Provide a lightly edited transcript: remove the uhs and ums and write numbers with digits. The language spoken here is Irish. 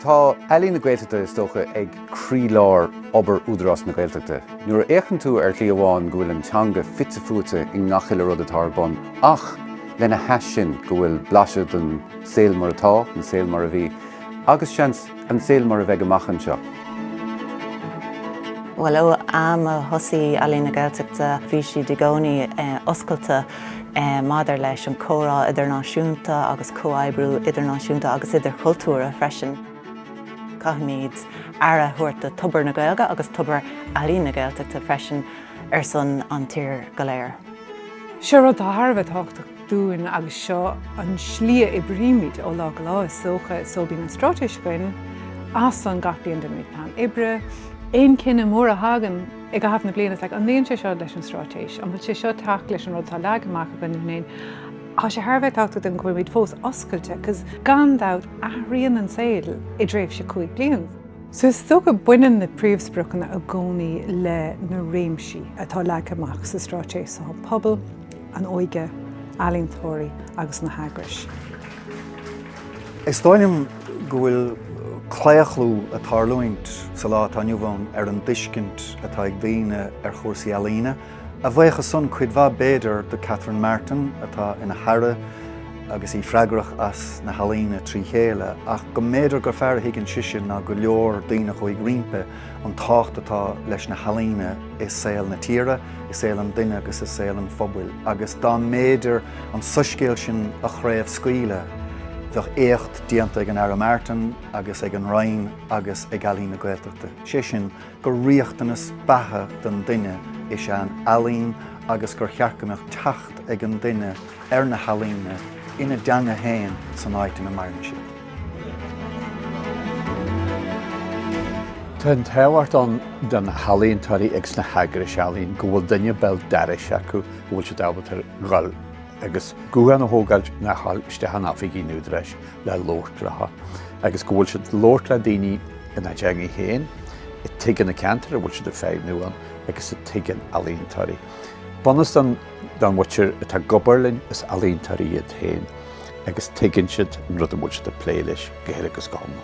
Tá Ealaíon na Gaeltachta is tócha ag crílár obair údarás na Gaeltachta. Nuair éireann tú ar Stiúideo Cuan go bhfuil an teanga fitte fuata i ngchéiliúradh atá bon, ach lena heas sin go bhfuil blasead an saol mar atá, an saol mar a bhí, agus seans an saol mar a bheith amach anseo. Well, am a thosaí Ealaíon na Gaeltachta bhí si de gcónaí oscailta maidir leis an córá idirnáisiúnta agus comhaidbriú idirnáisiúnta agus idir cultúir a freisin. Caithmid ara thuirta tubair na Gaeilge agus tubair Ealaíon na Gaeltachta freisin ar son an tír go léir. Seo rud a Tharbh tácht dúin agus seo an slí I bríomid ó lá go lá is socha so bhín an Straitéis Ealaín as an gach bliain den Meáin ibre. Ein cinenne mór a hagan ag go hafna bliain is an líon sé seo leis an Straitéis, an bhfuil sé seo teach leis an rud tá leagach a gin Tá sé Tharbh tácht den chuid fós oscailte, cos gandát athraíonn an saol I dréibh sé 5 bliain. So is tócha buineann na príomhsprúcanna a gcónaí le na réimsí atá leagach sa Straitéis an pobal, an óige, eagraíochtaí agus na heagrais. Is dóilm go bhfuil cléachlú a tarlúint sa lá aniuhán ar an duiscint atá ag daoine ar chósaí Ealaíne, a bhaocha son chuid bha béidir de Catherine Martin atá ina Harra agus I freigrach as na healaíne trí chéile, ach go méidir gur fearr higann sisin na go leor daoine chuig rimpe an tácht atá leis na healaíne is saol na tíre, is saol an duine agus is saol an phobal, agus dá méidir an suscéil sin a chréibh scaoile. Bheadh éacht dianta ag an Ara Martin agus ag an Roinn agus ag Ealaíon na Gaeltachta. Sé sin gur riachtanas bathe den duine is sé an Ealaíon agus gur chearcamach teacht ag an duine ar na healaíne ina deanga héin san áit na Meáin siad. Tá an táhairt an den healaíontóirí agus na heagrais Ealaíon go bhfuil duine bell deis acu bhfuil sé dabhalt ar ghal agus guan ócáid na hall istethe nafaigí nuadreis le lóirtratha. Agus go bhfuil siad lóirt le daoine ina deanga héin, I tuigeann na cantar a bhfuil siad a féid nuan agus I tuigeann Ealaíontóirí. Bunas don bhuitir atá gobarlinn is Ealaíontóirí iad héin, agus tuigeann siad an rud a bhfuil siad a plé leis go héile agus chomh.